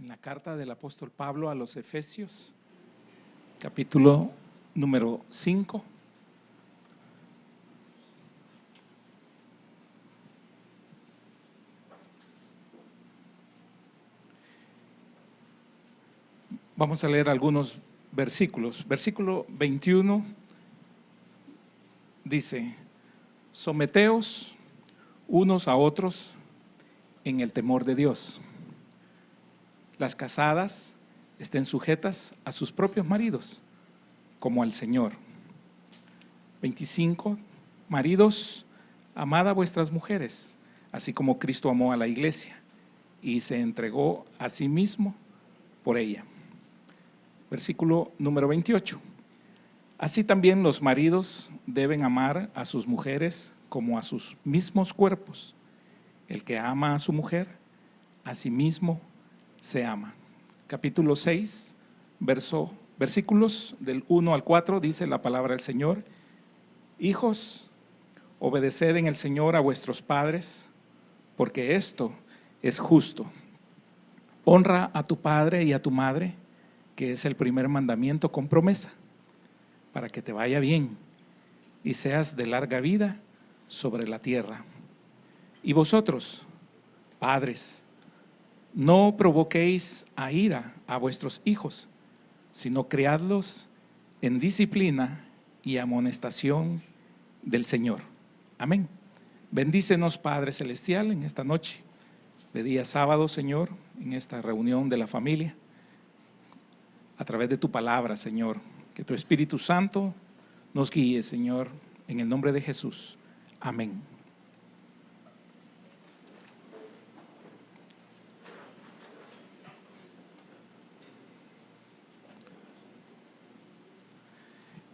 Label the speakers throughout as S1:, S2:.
S1: en la carta del apóstol Pablo a los Efesios, capítulo número 5. Vamos a leer algunos versículos. Versículo 21 dice: someteos unos a otros en el temor de Dios. Las casadas estén sujetas a sus propios maridos, como al Señor. 25. Maridos, amad a vuestras mujeres, así como Cristo amó a la iglesia y se entregó a sí mismo por ella. Versículo número 28. Así también los maridos deben amar a sus mujeres como a sus mismos cuerpos. El que ama a su mujer, a sí mismo se ama. Capítulo 6, versículos del 1 al 4, dice la palabra del Señor: hijos, obedeced en el Señor a vuestros padres, porque esto es justo. Honra a tu padre y a tu madre, que es el primer mandamiento con promesa, para que te vaya bien y seas de larga vida sobre la tierra. Y vosotros, padres, no provoquéis a ira a vuestros hijos, sino criadlos en disciplina y amonestación del Señor. Amén. Bendícenos, Padre Celestial, en esta noche de día sábado, Señor, en esta reunión de la familia, a través de tu palabra, Señor. Que tu Espíritu Santo nos guíe, Señor, en el nombre de Jesús. Amén.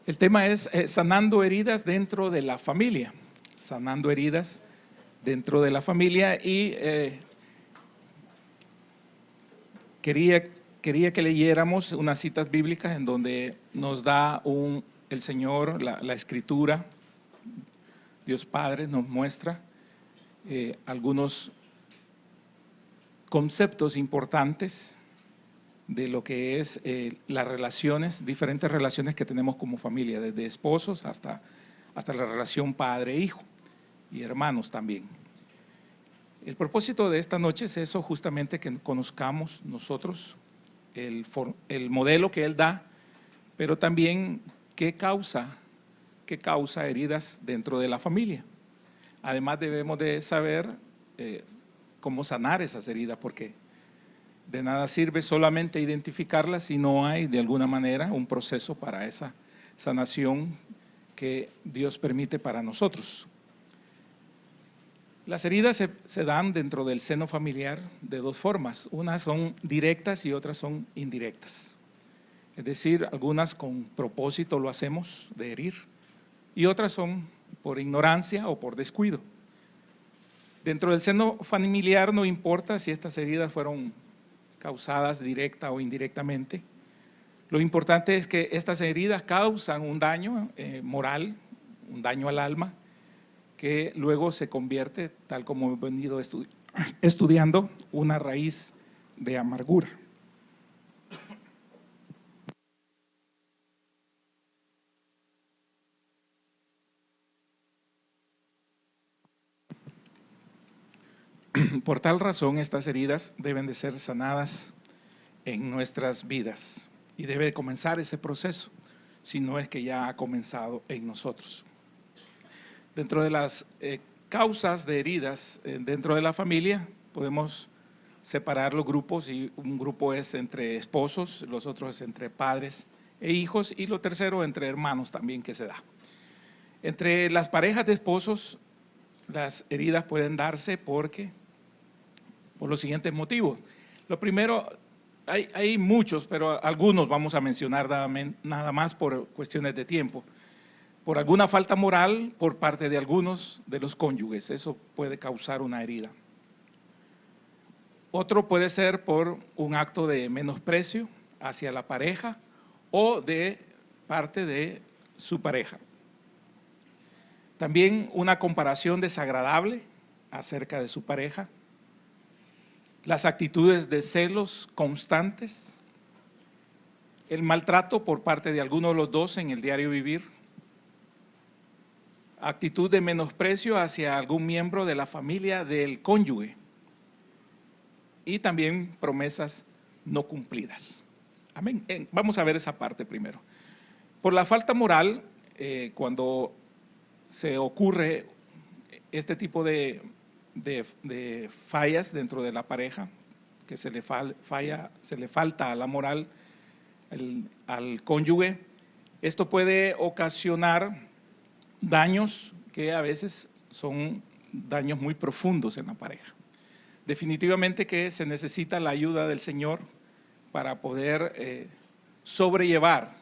S1: El tema es sanando heridas dentro de la familia. Sanando heridas dentro de la familia. Y quería que leyéramos unas citas bíblicas en donde nos da el Señor, la Escritura, Dios Padre nos muestra algunos conceptos importantes de lo que es las relaciones, diferentes relaciones que tenemos como familia, desde esposos hasta la relación padre-hijo y hermanos también. El propósito de esta noche es eso, justamente, que conozcamos nosotros el modelo que Él da, pero también qué causa heridas dentro de la familia. Además debemos de saber cómo sanar esas heridas, porque de nada sirve solamente identificarlas si no hay de alguna manera un proceso para esa sanación que Dios permite para nosotros. Las heridas se dan dentro del seno familiar de dos formas. Unas son directas y otras son indirectas. Es decir, algunas con propósito lo hacemos de herir y otras son por ignorancia o por descuido. Dentro del seno familiar no importa si estas heridas fueron causadas directa o indirectamente. Lo importante es que estas heridas causan un daño moral, un daño al alma, que luego se convierte, tal como hemos venido estudiando, una raíz de amargura. Por tal razón, estas heridas deben de ser sanadas en nuestras vidas y debe comenzar ese proceso, si no es que ya ha comenzado en nosotros. Dentro de las causas de heridas dentro de la familia, podemos separar los grupos, y un grupo es entre esposos, los otros es entre padres e hijos, y lo tercero entre hermanos también, que se da. Entre las parejas de esposos, las heridas pueden darse por los siguientes motivos. Lo primero, hay muchos, pero algunos vamos a mencionar nada más por cuestiones de tiempo. Por alguna falta moral por parte de algunos de los cónyuges, eso puede causar una herida. Otro puede ser por un acto de menosprecio hacia la pareja o de parte de su pareja. También una comparación desagradable acerca de su pareja. las actitudes de celos constantes, el maltrato por parte de alguno de los dos en el diario vivir, actitud de menosprecio hacia algún miembro de la familia del cónyuge y también promesas no cumplidas. Amén. Vamos a ver esa parte primero. Por la falta moral, cuando se ocurre este tipo de fallas dentro de la pareja, que se le falta a la moral al cónyuge, esto puede ocasionar daños que a veces son daños muy profundos en la pareja. Definitivamente que se necesita la ayuda del Señor para poder sobrellevar.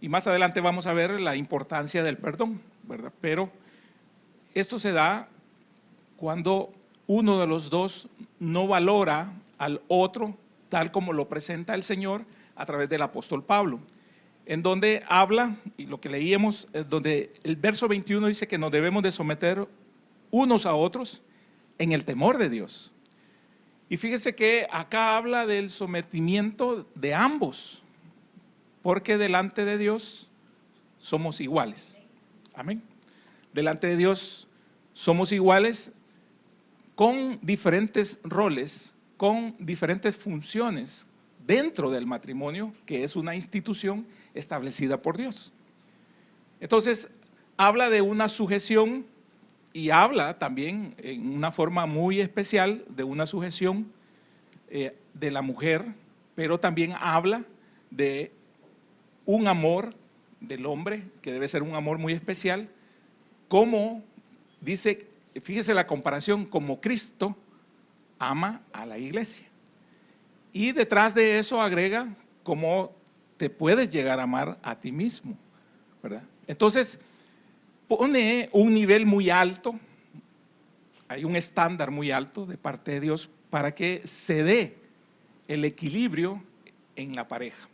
S1: Y más adelante vamos a ver la importancia del perdón, ¿verdad? Pero esto se da cuando uno de los dos no valora al otro tal como lo presenta el Señor a través del apóstol Pablo, en donde habla, y lo que leíamos, donde el verso 21 dice que nos debemos de someter unos a otros en el temor de Dios. Y fíjese que acá habla del sometimiento de ambos, porque delante de Dios somos iguales. Amén. Delante de Dios somos iguales con diferentes roles, con diferentes funciones dentro del matrimonio, que es una institución establecida por Dios. Entonces, habla de una sujeción y habla también en una forma muy especial de una sujeción de la mujer, pero también habla de un amor del hombre, que debe ser un amor muy especial, como dice, fíjese la comparación, como Cristo ama a la iglesia. Y detrás de eso agrega cómo te puedes llegar a amar a ti mismo, ¿verdad? Entonces, pone un nivel muy alto, hay un estándar muy alto de parte de Dios para que se dé el equilibrio en la pareja.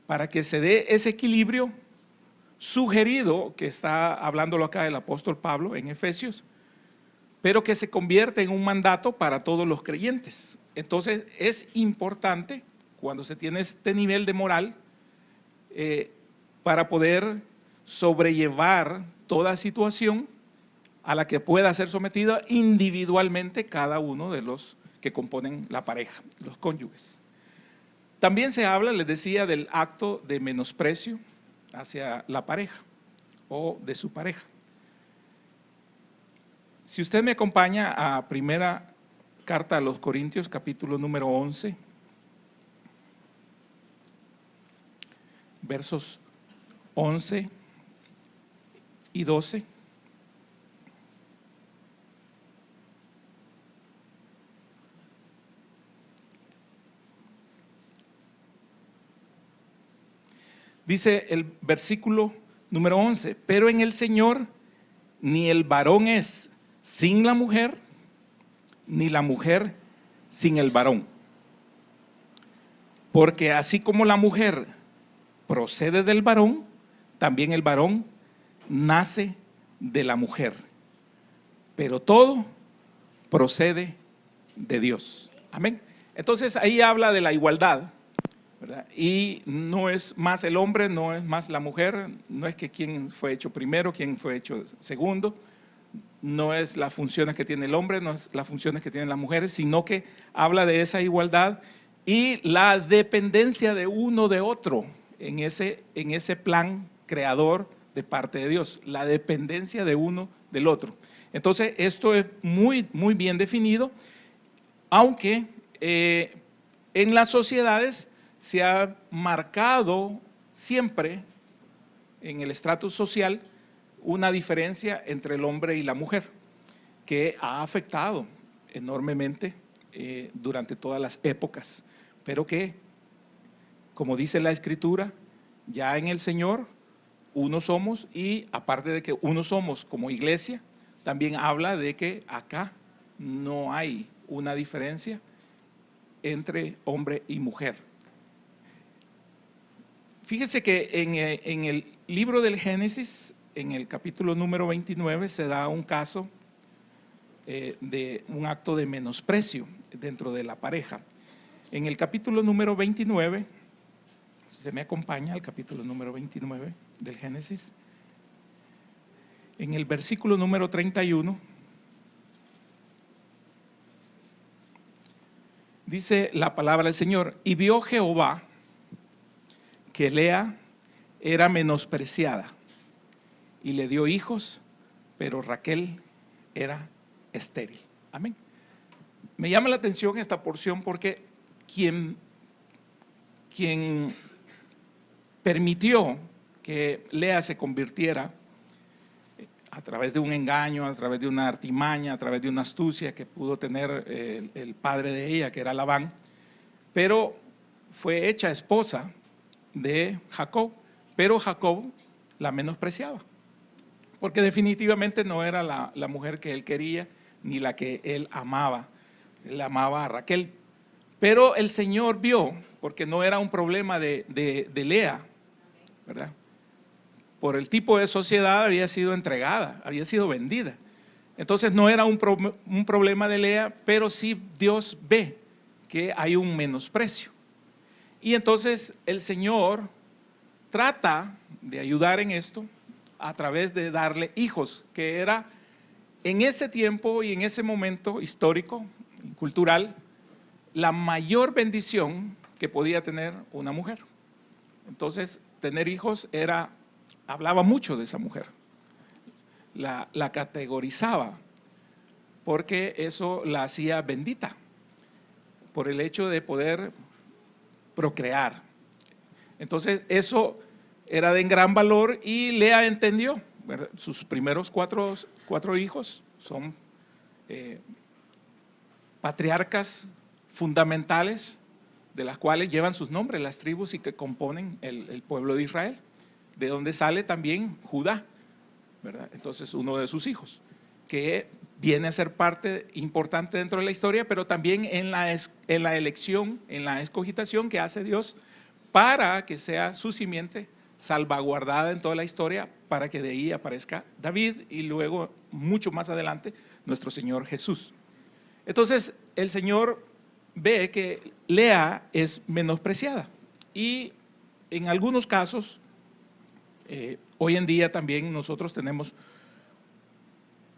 S1: Para que se dé ese equilibrio sugerido, que está hablándolo acá el apóstol Pablo en Efesios, pero que se convierte en un mandato para todos los creyentes. Entonces es importante cuando se tiene este nivel de moral para poder sobrellevar toda situación a la que pueda ser sometida individualmente cada uno de los que componen la pareja, los cónyuges. También se habla, les decía, del acto de menosprecio hacia la pareja o de su pareja. Si usted me acompaña a primera carta a los Corintios, capítulo número 11, versos 11 y 12. Dice el versículo número 11, pero en el Señor ni el varón es sin la mujer, ni la mujer sin el varón. Porque así como la mujer procede del varón, también el varón nace de la mujer. Pero todo procede de Dios. Amén. Entonces ahí habla de la igualdad, ¿verdad? Y no es más el hombre, no es más la mujer, no es que quién fue hecho primero, quién fue hecho segundo, no es las funciones que tiene el hombre, no es las funciones que tienen las mujeres, sino que habla de esa igualdad y la dependencia de uno de otro en ese plan creador de parte de Dios, la dependencia de uno del otro. Entonces esto es muy, muy bien definido, aunque en las sociedades se ha marcado siempre en el estrato social una diferencia entre el hombre y la mujer que ha afectado enormemente durante todas las épocas, pero que, como dice la Escritura, ya en el Señor uno somos, y aparte de que uno somos como iglesia, también habla de que acá no hay una diferencia entre hombre y mujer. Fíjese que en el libro del Génesis, en el capítulo número 29, se da un caso de un acto de menosprecio. dentro de la pareja. En el capítulo número 29, se me acompaña al capítulo número 29 del Génesis, en el versículo número 31, dice la palabra del Señor: y vio Jehová que Lea era menospreciada y le dio hijos, pero Raquel era estéril. Amén. Me llama la atención esta porción porque quien permitió que Lea se convirtiera a través de un engaño, a través de una artimaña, a través de una astucia que pudo tener el padre de ella, que era Labán, pero fue hecha esposa de Jacob, pero Jacob la menospreciaba, porque definitivamente no era la mujer que él quería, ni la que él amaba. Él amaba a Raquel. Pero el Señor vio, porque no era un problema de Lea, ¿verdad? Por el tipo de sociedad había sido entregada, había sido vendida. Entonces no era un problema de Lea, pero sí Dios ve que hay un menosprecio. Y entonces el Señor trata de ayudar en esto a través de darle hijos, que era en ese tiempo y en ese momento histórico y cultural la mayor bendición que podía tener una mujer. Entonces tener hijos hablaba mucho de esa mujer, la categorizaba, porque eso la hacía bendita, por el hecho de poder procrear. Entonces eso era de gran valor y Lea entendió, ¿verdad? Sus primeros cuatro hijos son patriarcas fundamentales, de las cuales llevan sus nombres las tribus y que componen el pueblo de Israel, de donde sale también Judá, ¿verdad? Entonces uno de sus hijos, que viene a ser parte importante dentro de la historia, pero también en la elección, en la escogitación que hace Dios para que sea su simiente salvaguardada en toda la historia, para que de ahí aparezca David y luego, mucho más adelante, nuestro Señor Jesús. Entonces, el Señor ve que Lea es menospreciada y en algunos casos, hoy en día también nosotros tenemos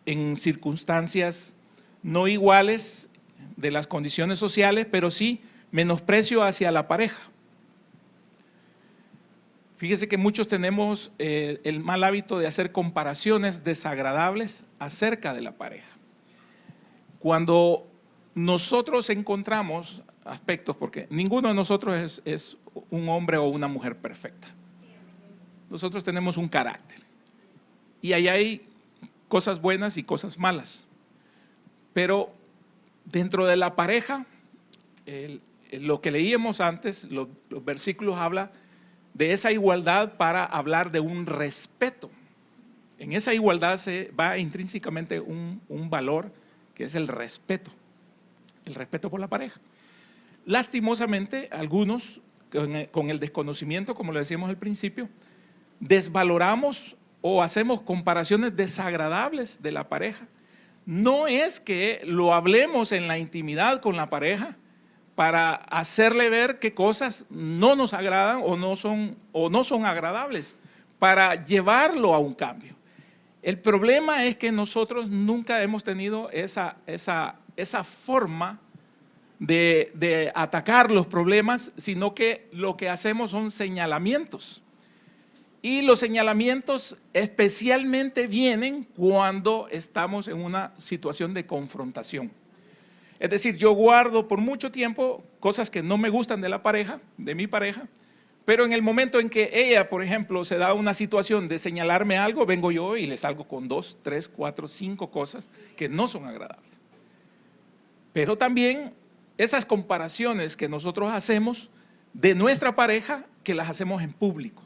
S1: en circunstancias no iguales de las condiciones sociales, pero sí menosprecio hacia la pareja. Fíjese que muchos tenemos el mal hábito de hacer comparaciones desagradables acerca de la pareja. Cuando nosotros encontramos aspectos, porque ninguno de nosotros es un hombre o una mujer perfecta. Nosotros tenemos un carácter y ahí hay cosas buenas y cosas malas. Pero dentro de la pareja, lo que leíamos antes, los versículos hablan de esa igualdad para hablar de un respeto. En esa igualdad se va intrínsecamente un valor que es el respeto por la pareja. Lastimosamente, algunos con el desconocimiento, como le decíamos al principio, desvaloramos o hacemos comparaciones desagradables de la pareja. No es que lo hablemos en la intimidad con la pareja para hacerle ver qué cosas no nos agradan o no son agradables, para llevarlo a un cambio. El problema es que nosotros nunca hemos tenido esa forma de atacar los problemas, sino que lo que hacemos son señalamientos. Y los señalamientos especialmente vienen cuando estamos en una situación de confrontación. Es decir, yo guardo por mucho tiempo cosas que no me gustan de la pareja, de mi pareja, pero en el momento en que ella, por ejemplo, se da una situación de señalarme algo, vengo yo y le salgo con 2, 3, 4, 5 cosas que no son agradables. Pero también esas comparaciones que nosotros hacemos de nuestra pareja, que las hacemos en público.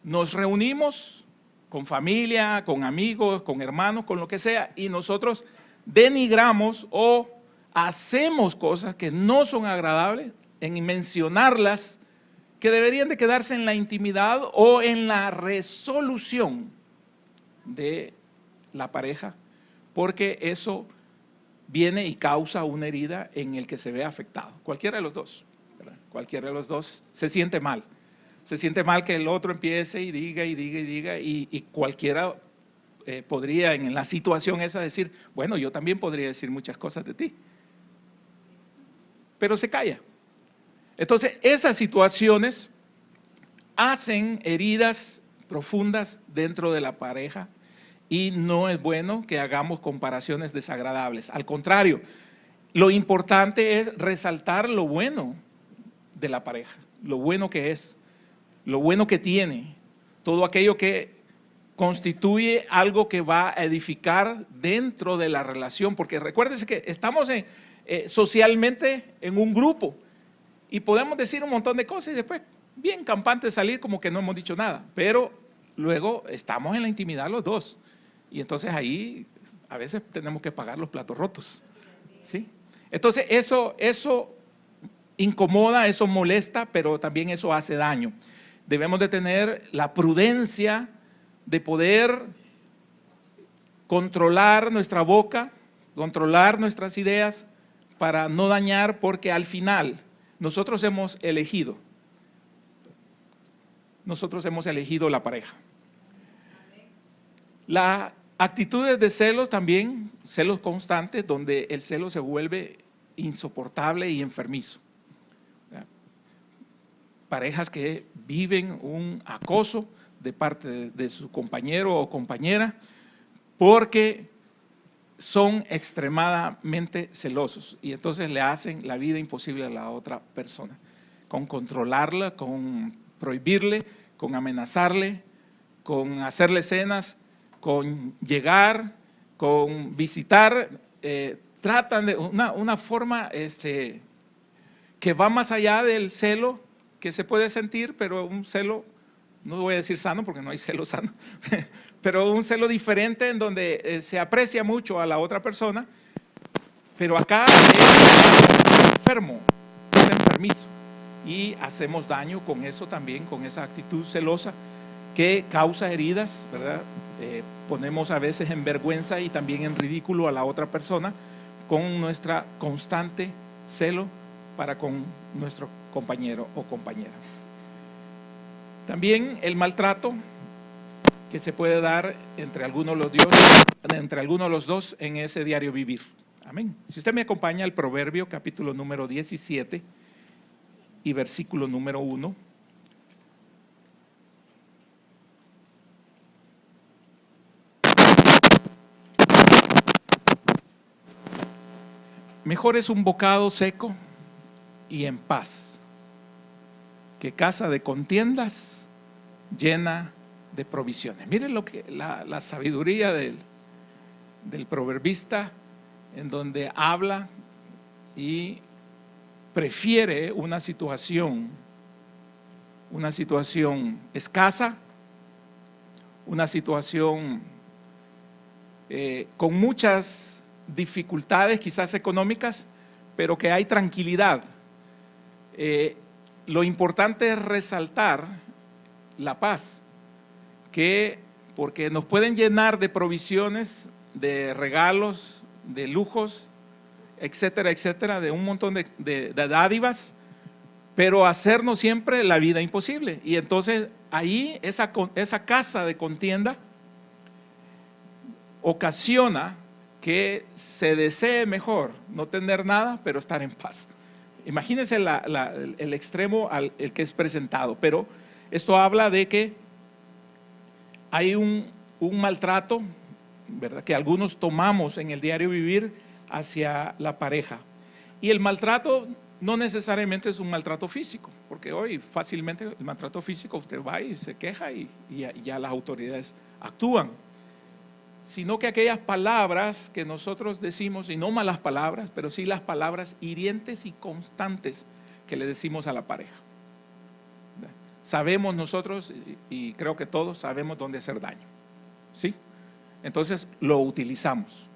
S1: Nos reunimos con familia, con amigos, con hermanos, con lo que sea, y nosotros denigramos o hacemos cosas que no son agradables en mencionarlas, que deberían de quedarse en la intimidad o en la resolución de la pareja, porque eso viene y causa una herida en el que se ve afectado. Cualquiera de los dos, ¿verdad? Cualquiera de los dos se siente mal. Se siente mal que el otro empiece y diga y diga y diga, y cualquiera podría en la situación esa decir, bueno, yo también podría decir muchas cosas de ti. Pero se calla. Entonces, esas situaciones hacen heridas profundas dentro de la pareja y no es bueno que hagamos comparaciones desagradables. Al contrario, lo importante es resaltar lo bueno de la pareja, lo bueno que es, lo bueno que tiene, todo aquello que constituye algo que va a edificar dentro de la relación, porque recuérdese que estamos socialmente en un grupo y podemos decir un montón de cosas y después bien campante salir como que no hemos dicho nada, pero luego estamos en la intimidad los dos y entonces ahí a veces tenemos que pagar los platos rotos, ¿sí? Entonces eso incomoda, eso molesta, pero también eso hace daño. Debemos de tener la prudencia de poder controlar nuestra boca, controlar nuestras ideas para no dañar, porque al final nosotros hemos elegido la pareja. Las actitudes de celos también, celos constantes, donde el celo se vuelve insoportable y enfermizo. Parejas que viven un acoso de parte de su compañero o compañera porque son extremadamente celosos y entonces le hacen la vida imposible a la otra persona, con controlarla, con prohibirle, con amenazarle, con hacerle cenas, con llegar, con visitar, tratan de una forma que va más allá del celo que se puede sentir, pero un celo, no voy a decir sano porque no hay celo sano, pero un celo diferente en donde se aprecia mucho a la otra persona, pero acá es enfermo, es enfermizo y hacemos daño con eso también, con esa actitud celosa que causa heridas, ¿verdad? Ponemos a veces en vergüenza y también en ridículo a la otra persona con nuestra constante celo para con nuestro compañero o compañera. También el maltrato que se puede dar entre algunos de los dos en ese diario vivir. Amén. Si usted me acompaña al Proverbio capítulo número 17 y versículo número 1. Mejor es un bocado seco y en paz que casa de contiendas llena de provisiones. Miren lo que la sabiduría del proverbista, en donde habla y prefiere una situación escasa, una situación con muchas dificultades, quizás económicas, pero que hay tranquilidad. Lo importante es resaltar la paz, porque nos pueden llenar de provisiones, de regalos, de lujos, etcétera, etcétera, de un montón de dádivas, pero hacernos siempre la vida imposible. Y entonces ahí esa casa de contienda ocasiona que se desee mejor no tener nada, pero estar en paz. Imagínense el extremo el que es presentado, pero esto habla de que hay un maltrato, ¿verdad?, que algunos tomamos en el diario vivir hacia la pareja. Y el maltrato no necesariamente es un maltrato físico, porque hoy fácilmente el maltrato físico usted va y se queja y ya las autoridades actúan, sino que aquellas palabras que nosotros decimos, y no malas palabras, pero sí las palabras hirientes y constantes que le decimos a la pareja. Sabemos nosotros, y creo que todos sabemos dónde hacer daño, ¿sí? Entonces lo utilizamos,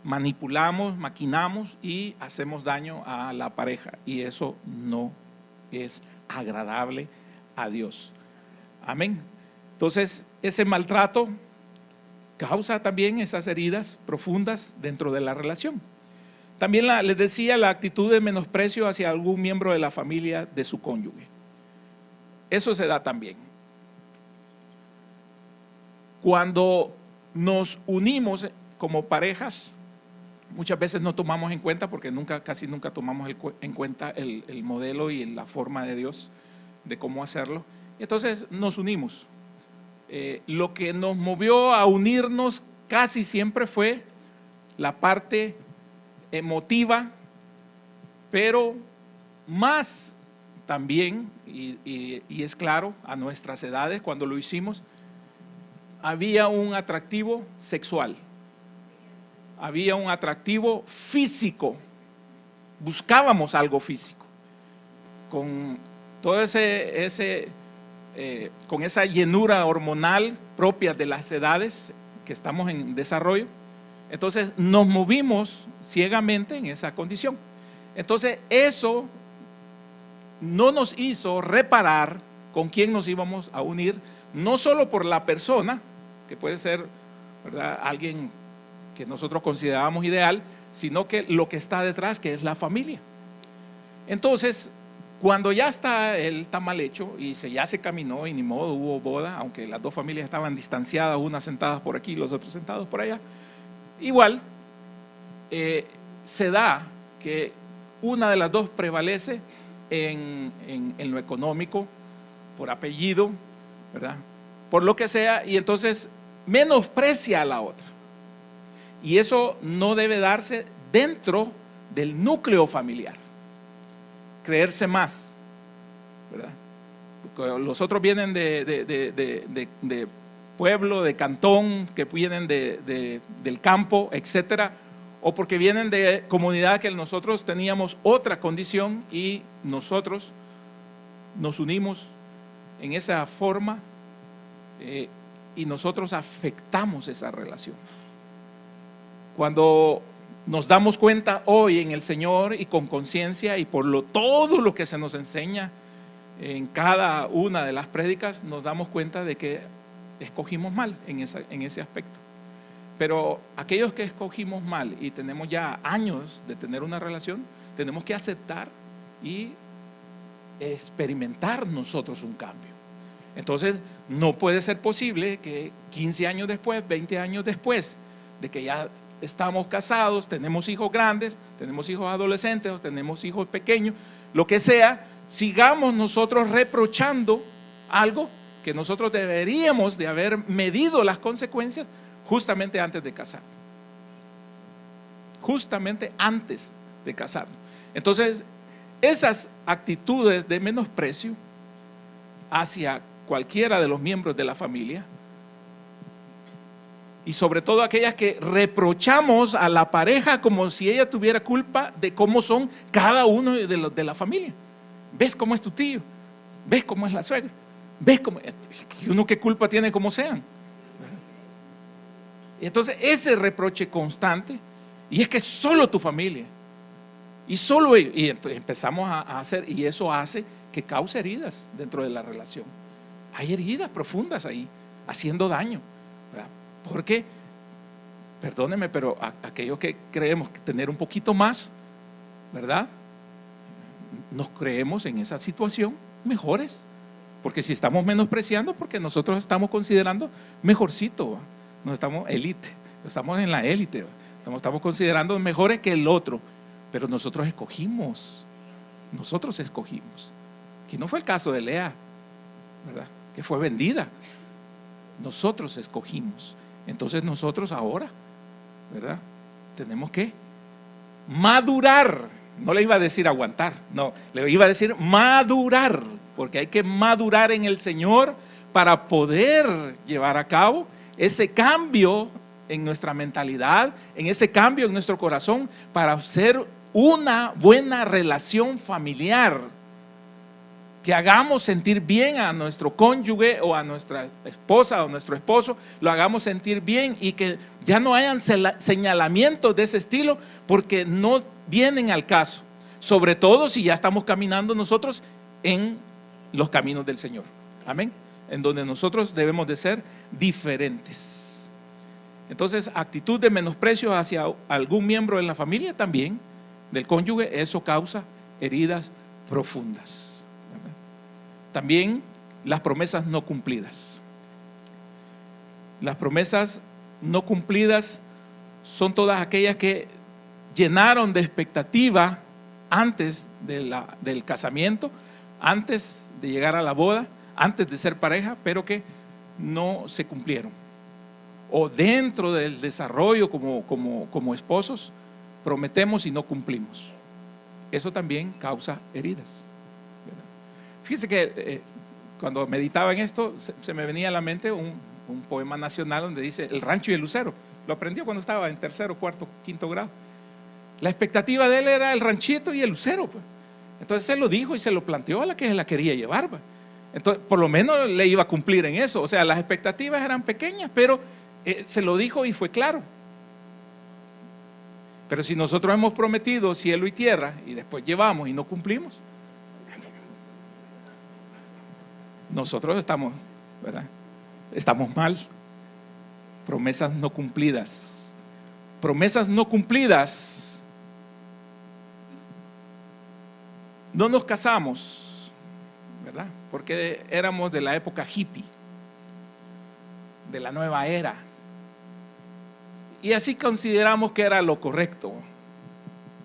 S1: manipulamos, maquinamos y hacemos daño a la pareja, y eso no es agradable a Dios. Amén. Entonces ese maltrato causa también esas heridas profundas dentro de la relación. También les decía la actitud de menosprecio hacia algún miembro de la familia de su cónyuge. Eso se da también. Cuando nos unimos como parejas, muchas veces no tomamos en cuenta, porque casi nunca tomamos en cuenta el modelo y la forma de Dios de cómo hacerlo. Entonces nos unimos. Lo que nos movió a unirnos casi siempre fue la parte emotiva, pero más también, y es claro, a nuestras edades, cuando lo hicimos, había un atractivo sexual, había un atractivo físico, buscábamos algo físico, con todo con esa llenura hormonal propia de las edades que estamos en desarrollo. Entonces nos movimos ciegamente en esa condición. Entonces eso no nos hizo reparar con quién nos íbamos a unir, no solo por la persona, que puede ser, ¿verdad?, alguien que nosotros considerábamos ideal, sino que lo que está detrás, que es la familia. Entonces, cuando ya está mal hecho y ya se caminó y ni modo, hubo boda, aunque las dos familias estaban distanciadas, unas sentadas por aquí, los otros sentados por allá, igual se da que una de las dos prevalece en lo económico, por apellido, ¿verdad?, por lo que sea, y entonces menosprecia a la otra. Y eso no debe darse dentro del núcleo familiar. Creerse más, ¿verdad? Porque los otros vienen de pueblo, de cantón, que vienen del campo, etcétera, o porque vienen de comunidad que nosotros teníamos otra condición y nosotros nos unimos en esa forma y nosotros afectamos esa relación. Cuando nos damos cuenta hoy en el Señor y con conciencia y por todo lo que se nos enseña en cada una de las prédicas, nos damos cuenta de que escogimos mal en ese aspecto. Pero aquellos que escogimos mal y tenemos ya años de tener una relación, tenemos que aceptar y experimentar nosotros un cambio. Entonces no puede ser posible que 15 años después, 20 años después de que ya estamos casados, tenemos hijos grandes, tenemos hijos adolescentes, tenemos hijos pequeños, lo que sea, sigamos nosotros reprochando algo que nosotros deberíamos de haber medido las consecuencias justamente antes de casarnos. Justamente antes de casarnos. Entonces, esas actitudes de menosprecio hacia cualquiera de los miembros de la familia, y sobre todo aquellas que reprochamos a la pareja como si ella tuviera culpa de cómo son cada uno de la familia. ¿Ves cómo es tu tío? ¿Ves cómo es la suegra? ¿Ves cómo? ¿Y uno qué culpa tiene como sean? Entonces ese reproche constante, y es que solo tu familia, y solo ellos, y entonces empezamos a hacer, y eso hace que cause heridas dentro de la relación. Hay heridas profundas ahí, haciendo daño, ¿verdad? Porque, perdónenme, pero aquellos que creemos tener un poquito más, ¿verdad?, nos creemos en esa situación mejores. Porque si estamos menospreciando, porque nosotros estamos considerando mejorcito, no estamos élite, estamos en la élite, estamos considerando mejores que el otro, pero nosotros escogimos, que no fue el caso de Lea, ¿verdad?, que fue vendida. Nosotros escogimos. Entonces nosotros ahora, ¿verdad?, tenemos que madurar. No le iba a decir aguantar, no, le iba a decir madurar, porque hay que madurar en el Señor para poder llevar a cabo ese cambio en nuestra mentalidad, en ese cambio en nuestro corazón, para hacer una buena relación familiar, que hagamos sentir bien a nuestro cónyuge o a nuestra esposa o nuestro esposo, lo hagamos sentir bien y que ya no hayan señalamientos de ese estilo, porque no vienen al caso, sobre todo si ya estamos caminando nosotros en los caminos del Señor. Amén. En donde nosotros debemos de ser diferentes. Entonces, actitud de menosprecio hacia algún miembro de la familia también del cónyuge, eso causa heridas profundas. También las promesas no cumplidas. Las promesas no cumplidas son todas aquellas que llenaron de expectativa antes del casamiento, antes de llegar a la boda, antes de ser pareja, pero que no se cumplieron. O dentro del desarrollo como esposos, prometemos y no cumplimos. Eso también causa heridas. Fíjense que cuando meditaba en esto, se me venía a la mente un poema nacional donde dice El rancho y el lucero. Lo aprendió cuando estaba en tercero, cuarto, quinto grado. La expectativa de él era el ranchito y el lucero, pues. Entonces se lo dijo y se lo planteó a la que se la quería llevar, pues. Entonces por lo menos le iba a cumplir en eso. O sea, las expectativas eran pequeñas, pero se lo dijo y fue claro. Pero si nosotros hemos prometido cielo y tierra y después llevamos y no cumplimos, nosotros estamos, ¿verdad? Estamos mal. Promesas no cumplidas. Promesas no cumplidas. No nos casamos, ¿verdad? Porque éramos de la época hippie, de la nueva era. Y así consideramos que era lo correcto.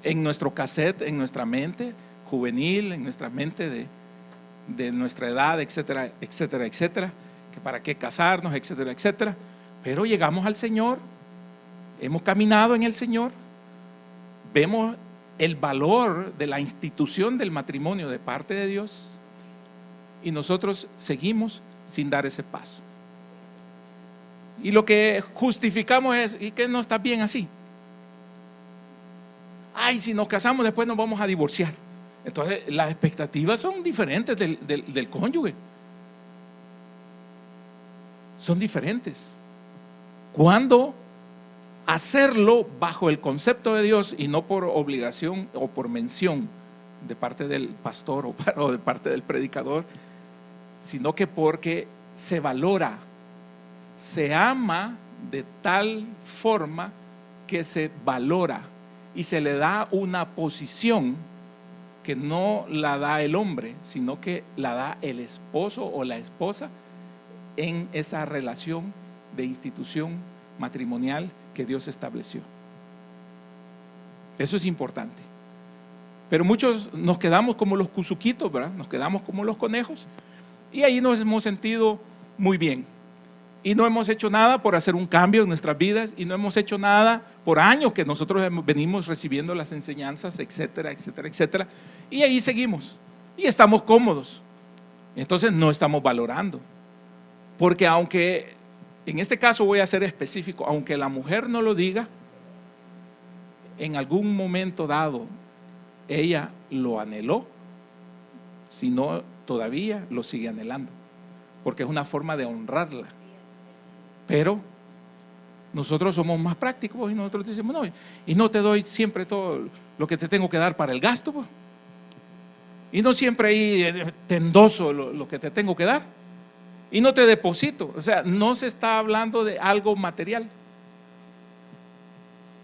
S1: En nuestro cassette, en nuestra mente juvenil, en nuestra mente de nuestra edad, etcétera, etcétera, etcétera, que para qué casarnos, etcétera, etcétera. Pero llegamos al Señor, hemos caminado en el Señor, vemos el valor de la institución del matrimonio de parte de Dios y nosotros seguimos sin dar ese paso. Y lo que justificamos es, ¿y qué no está bien así? Ay, si nos casamos después nos vamos a divorciar. Entonces las expectativas son diferentes del cónyuge. Son diferentes. Cuando hacerlo bajo el concepto de Dios y no por obligación o por mención de parte del pastor o de parte del predicador, sino que porque se valora, se ama de tal forma que se valora y se le da una posición que no la da el hombre, sino que la da el esposo o la esposa en esa relación de institución matrimonial que Dios estableció. Eso es importante. Pero muchos nos quedamos como los cuzuquitos, ¿verdad? Nos quedamos como los conejos y ahí nos hemos sentido muy bien. Y no hemos hecho nada por hacer un cambio en nuestras vidas y no hemos hecho nada por años que nosotros venimos recibiendo las enseñanzas, etcétera, etcétera, etcétera. Y ahí seguimos y estamos cómodos. Entonces no estamos valorando. Porque aunque, en este caso voy a ser específico, aunque la mujer no lo diga, en algún momento dado ella lo anheló, si no todavía lo sigue anhelando, porque es una forma de honrarla. Pero nosotros somos más prácticos y nosotros decimos, no, y no te doy siempre todo lo que te tengo que dar para el gasto, pues. Y no siempre ahí te endoso lo que te tengo que dar. Y no te deposito. O sea, no se está hablando de algo material.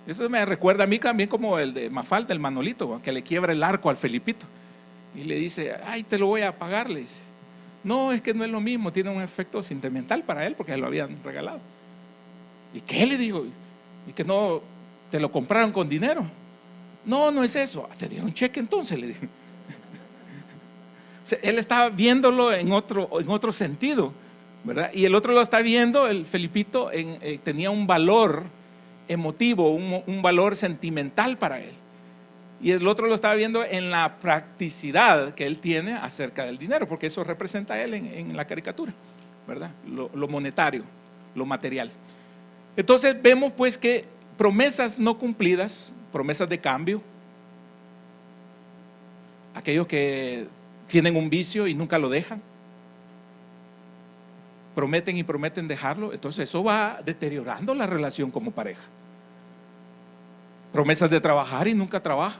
S1: Eso me recuerda a mí también como el de Mafalda, el Manolito, que le quiebra el arco al Felipito. Y le dice, ay, te lo voy a pagar, le dice. No, es que no es lo mismo, tiene un efecto sentimental para él porque se lo habían regalado. ¿Y qué? Le digo, ¿y que no te lo compraron con dinero? No, no es eso. Te dieron un cheque entonces, le dije. O sea, él estaba viéndolo en otro sentido, ¿verdad? Y el otro lo está viendo, el Felipito, tenía un valor emotivo, un valor sentimental para él. Y el otro lo estaba viendo en la practicidad que él tiene acerca del dinero, porque eso representa a él en la caricatura, ¿verdad? Lo monetario, lo material. Entonces vemos pues que promesas no cumplidas, promesas de cambio, aquellos que tienen un vicio y nunca lo dejan, prometen y prometen dejarlo, entonces eso va deteriorando la relación como pareja. Promesas de trabajar y nunca trabaja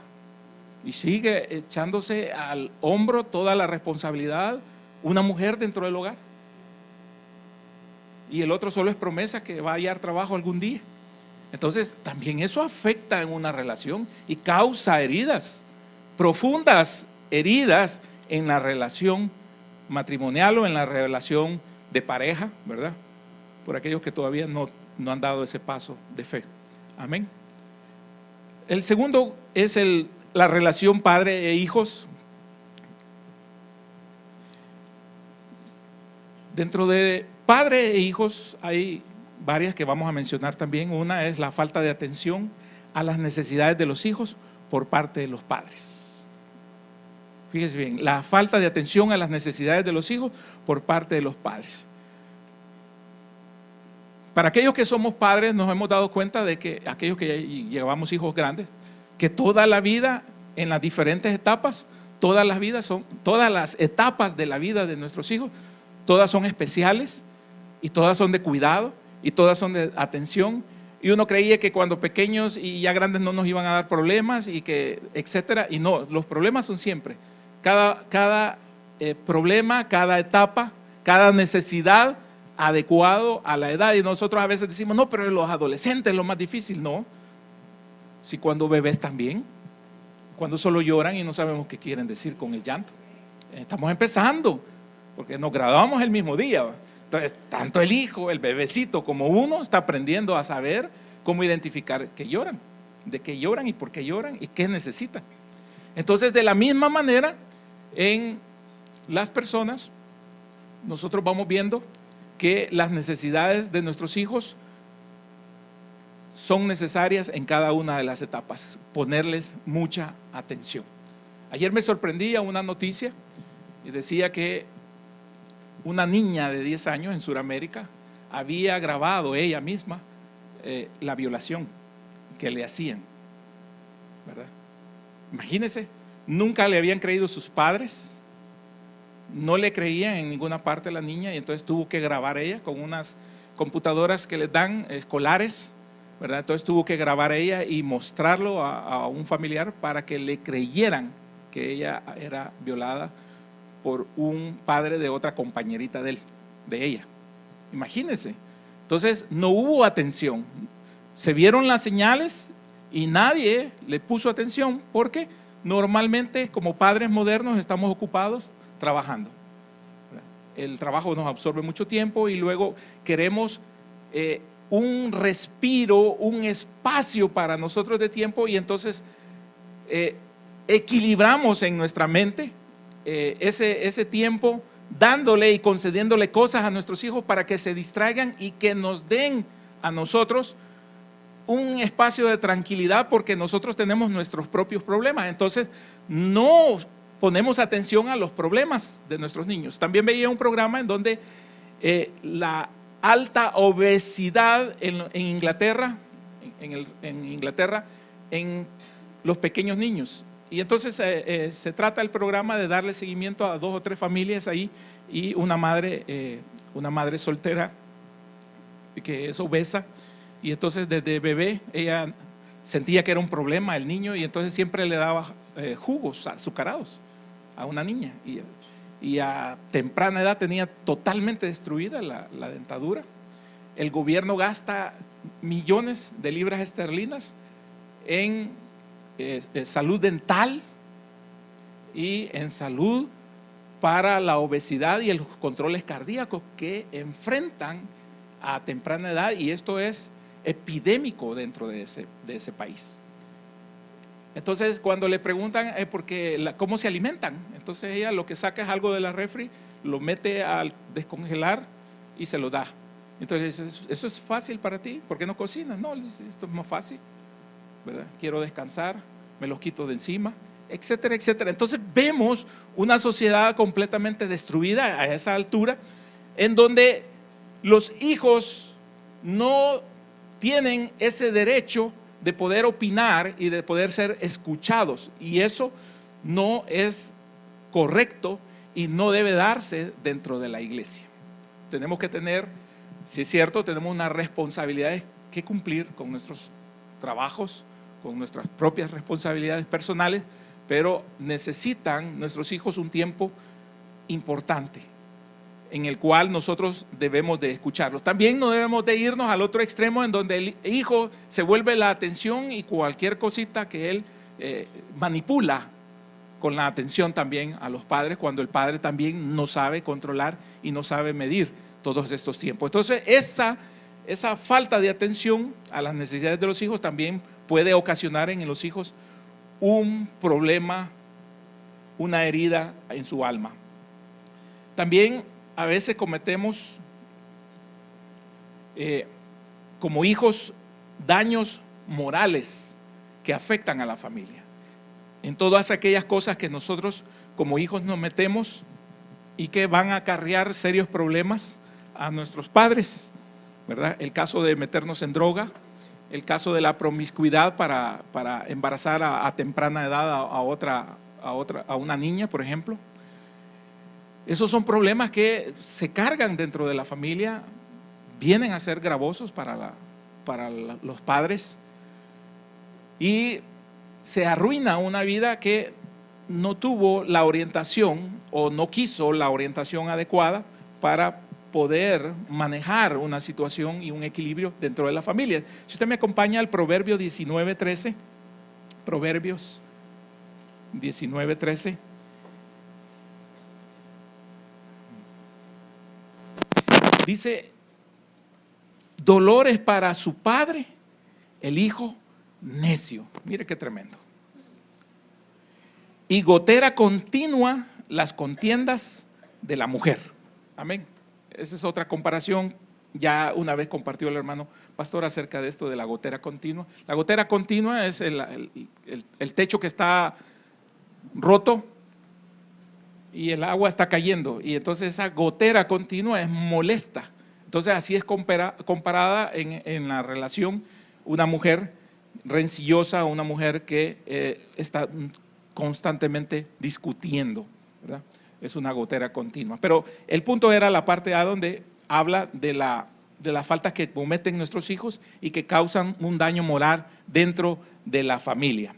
S1: y sigue echándose al hombro toda la responsabilidad una mujer dentro del hogar, y el otro solo es promesa que va a hallar trabajo algún día. Entonces, también eso afecta en una relación y causa heridas, profundas heridas en la relación matrimonial o en la relación de pareja, ¿verdad? Por aquellos que todavía no han dado ese paso de fe. Amén. El segundo es la relación padre e hijos. Dentro de padre e hijos hay varias que vamos a mencionar también. Una es la falta de atención a las necesidades de los hijos por parte de los padres. Fíjese bien, la falta de atención a las necesidades de los hijos por parte de los padres. Para aquellos que somos padres nos hemos dado cuenta de que aquellos que llevamos hijos grandes, que toda la vida en las diferentes etapas, todas las etapas de la vida de nuestros hijos, todas son especiales y todas son de cuidado y todas son de atención. Y uno creía que cuando pequeños y ya grandes no nos iban a dar problemas y que etcétera, y no, los problemas son siempre. Cada problema, cada etapa, cada necesidad adecuado a la edad. Y nosotros a veces decimos, no, pero los adolescentes es lo más difícil. No, si cuando bebés también, cuando solo lloran y no sabemos qué quieren decir con el llanto. Estamos empezando, porque nos graduamos el mismo día. Entonces, tanto el hijo, el bebecito, como uno está aprendiendo a saber cómo identificar que lloran, de qué lloran y por qué lloran y qué necesitan. Entonces, de la misma manera, en las personas, nosotros vamos viendo que las necesidades de nuestros hijos son necesarias en cada una de las etapas, ponerles mucha atención. Ayer me sorprendía una noticia y decía que una niña de 10 años en Sudamérica había grabado ella misma la violación que le hacían, ¿verdad? Imagínense, nunca le habían creído sus padres, no le creían en ninguna parte a la niña y entonces tuvo que grabar ella con unas computadoras que les dan escolares, ¿verdad? Entonces tuvo que grabar ella y mostrarlo a un familiar para que le creyeran que ella era violada por un padre de otra compañerita de ella. Imagínense. Entonces no hubo atención. Se vieron las señales y nadie le puso atención porque normalmente como padres modernos estamos ocupados trabajando. El trabajo nos absorbe mucho tiempo y luego queremos un respiro, un espacio para nosotros de tiempo y entonces equilibramos en nuestra mente ese tiempo dándole y concediéndole cosas a nuestros hijos para que se distraigan y que nos den a nosotros un espacio de tranquilidad porque nosotros tenemos nuestros propios problemas. Entonces no ponemos atención a los problemas de nuestros niños. También veía un programa en donde la alta obesidad en Inglaterra, en los pequeños niños. Y entonces se trata el programa de darle seguimiento a 2 o 3 familias ahí y una madre soltera que es obesa. Y entonces desde bebé ella sentía que era un problema el niño y entonces siempre le daba jugos azucarados a una niña. Y a temprana edad tenía totalmente destruida la dentadura. El gobierno gasta millones de libras esterlinas en salud dental y en salud para la obesidad y los controles cardíacos que enfrentan a temprana edad, y esto es epidémico dentro de ese país. Entonces cuando le preguntan cómo se alimentan, entonces ella lo que saca es algo de la refri, lo mete al descongelar y se lo da. Entonces, ¿eso es fácil para ti? ¿Por qué no cocinas? No, esto es más fácil, ¿verdad? Quiero descansar, me los quito de encima, etcétera, etcétera. Entonces vemos una sociedad completamente destruida a esa altura, en donde los hijos no tienen ese derecho de poder opinar y de poder ser escuchados, y eso no es correcto y no debe darse dentro de la iglesia. Tenemos que tener, si es cierto, tenemos unas responsabilidades que cumplir con nuestros trabajos, con nuestras propias responsabilidades personales, pero necesitan nuestros hijos un tiempo importante en el cual nosotros debemos de escucharlos. También no debemos de irnos al otro extremo en donde el hijo se vuelve la atención y cualquier cosita que él manipula con la atención también a los padres, cuando el padre también no sabe controlar y no sabe medir todos estos tiempos. Entonces esa falta de atención a las necesidades de los hijos también puede ocasionar en los hijos un problema, una herida en su alma. También a veces cometemos como hijos daños morales que afectan a la familia. En todas aquellas cosas que nosotros como hijos nos metemos y que van a acarrear serios problemas a nuestros padres, ¿verdad? El caso de meternos en droga, el caso de la promiscuidad para embarazar a temprana edad a una niña, por ejemplo. Esos son problemas que se cargan dentro de la familia, vienen a ser gravosos para los padres y se arruina una vida que no tuvo la orientación o no quiso la orientación adecuada para poder manejar una situación y un equilibrio dentro de la familia. Si usted me acompaña al Proverbio 19:13, Proverbios 19:13. Dice: dolores para su padre, el hijo necio. Mire qué tremendo. Y gotera continua las contiendas de la mujer. Amén. Esa es otra comparación. Ya una vez compartió el hermano pastor acerca de esto de la gotera continua. La gotera continua es el techo que está roto y el agua está cayendo, y entonces esa gotera continua es molesta. Entonces así es comparada en la relación una mujer rencillosa, una mujer que está constantemente discutiendo, ¿verdad? Es una gotera continua. Pero el punto era la parte A, donde habla de las faltas que cometen nuestros hijos y que causan un daño moral dentro de la familia.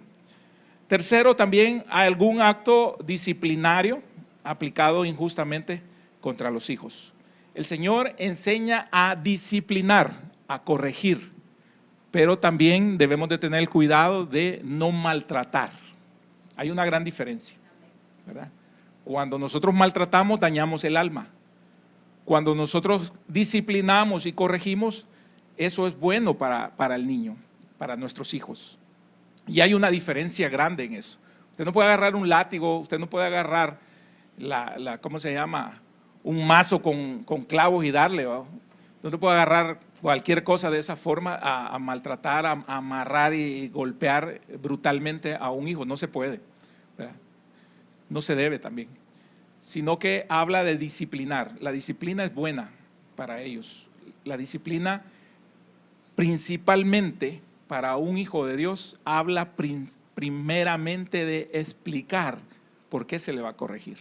S1: Tercero, también hay algún acto disciplinario aplicado injustamente contra los hijos. El Señor enseña a disciplinar, a corregir, pero también debemos de tener el cuidado de no maltratar. Hay una gran diferencia, ¿verdad? Cuando nosotros maltratamos, dañamos el alma. Cuando nosotros disciplinamos y corregimos, eso es bueno para el niño, para nuestros hijos. Y hay una diferencia grande en eso. Usted no puede agarrar un látigo, usted no puede agarrar ¿cómo se llama? Un mazo con clavos y darle, ¿va? No te puede agarrar cualquier cosa de esa forma a maltratar, a amarrar y golpear brutalmente a un hijo. No se puede, ¿verdad? No se debe también. Sino que habla de disciplinar. La disciplina es buena para ellos. La disciplina principalmente para un hijo de Dios habla primeramente de explicar por qué se le va a corregir.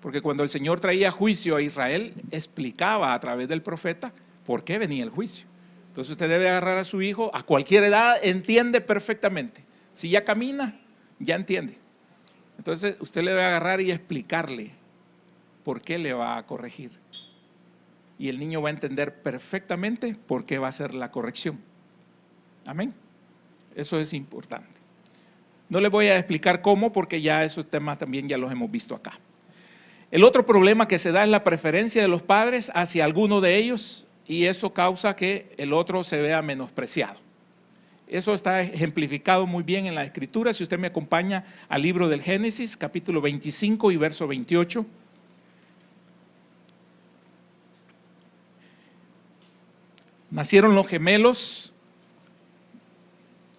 S1: Porque cuando el Señor traía juicio a Israel, explicaba a través del profeta por qué venía el juicio. Entonces usted debe agarrar a su hijo, a cualquier edad, entiende perfectamente. Si ya camina, ya entiende. Entonces usted le debe agarrar y explicarle por qué le va a corregir. Y el niño va a entender perfectamente por qué va a hacer la corrección. Amén. Eso es importante. No les voy a explicar cómo, porque ya esos temas también ya los hemos visto acá. El otro problema que se da es la preferencia de los padres hacia alguno de ellos, y eso causa que el otro se vea menospreciado. Eso está ejemplificado muy bien en la Escritura. Si usted me acompaña al libro del Génesis, capítulo 25 y verso 28. Nacieron los gemelos,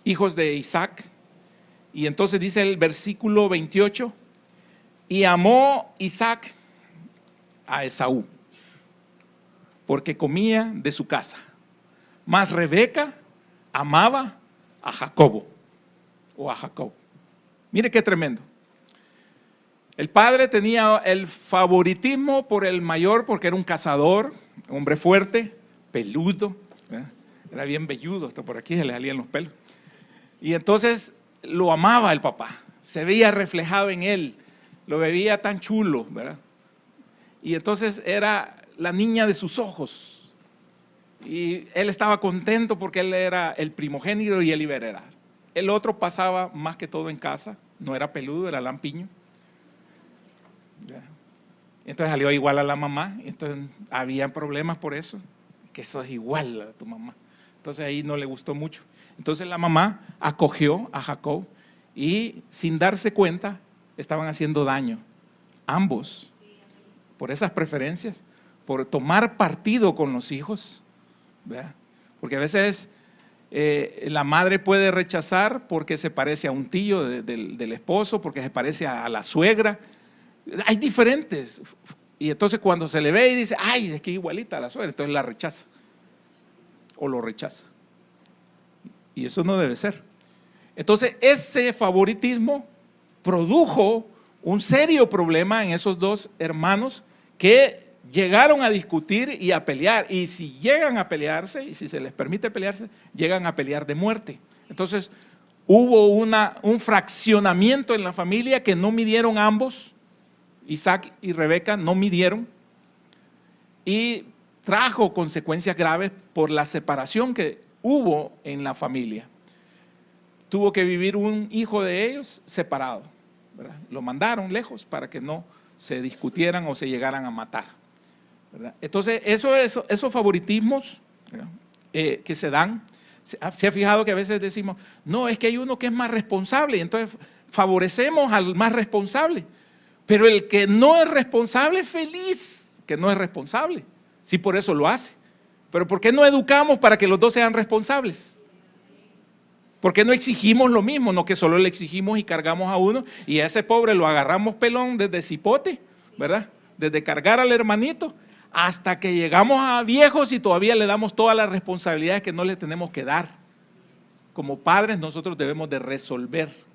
S1: hijos de Isaac, y entonces dice el versículo 28, y amó Isaac a Esaú, porque comía de su casa, mas Rebeca amaba a Jacobo, o a Jacob. Mire qué tremendo. El padre tenía el favoritismo por el mayor, porque era un cazador, hombre fuerte, peludo, ¿verdad? Era bien velludo, hasta por aquí se le salían los pelos. Y entonces lo amaba el papá, se veía reflejado en él, lo veía tan chulo, ¿verdad? y entonces era la niña de sus ojos. Y él estaba contento porque él era el primogénito y él iba a heredar. El otro pasaba más que todo en casa, no era peludo, era lampiño. Entonces salió igual a la mamá, entonces había problemas por eso, que sos igual a tu mamá. Entonces ahí no le gustó mucho. Entonces la mamá acogió a Jacob y sin darse cuenta estaban haciendo daño, ambos, por esas preferencias, por tomar partido con los hijos, ¿verdad? Porque a veces la madre puede rechazar porque se parece a un tío del esposo, porque se parece a la suegra. Hay diferentes. Y entonces cuando se le ve y dice, ay, es que igualita a la suegra, entonces la rechaza o lo rechaza. Y eso no debe ser. Entonces ese favoritismo produjo un serio problema en esos dos hermanos que llegaron a discutir y a pelear. Y si llegan a pelearse, y si se les permite pelearse, llegan a pelear de muerte. Entonces hubo un fraccionamiento en la familia que no midieron ambos. Isaac y Rebeca no midieron y trajo consecuencias graves por la separación que hubo en la familia. Tuvo que vivir un hijo de ellos separado, ¿verdad? Lo mandaron lejos para que no se discutieran o se llegaran a matar, ¿verdad? Entonces, esos favoritismos, que se dan, se ha fijado que a veces decimos, no, es que hay uno que es más responsable, y entonces favorecemos al más responsable. Pero el que no es responsable, feliz que no es responsable, si por eso lo hace. Pero ¿por qué no educamos para que los dos sean responsables? ¿Por qué no exigimos lo mismo? No que solo le exigimos y cargamos a uno y a ese pobre lo agarramos pelón desde cipote, ¿verdad? Desde cargar al hermanito hasta que llegamos a viejos y todavía le damos todas las responsabilidades que no le tenemos que dar. Como padres nosotros debemos de resolver.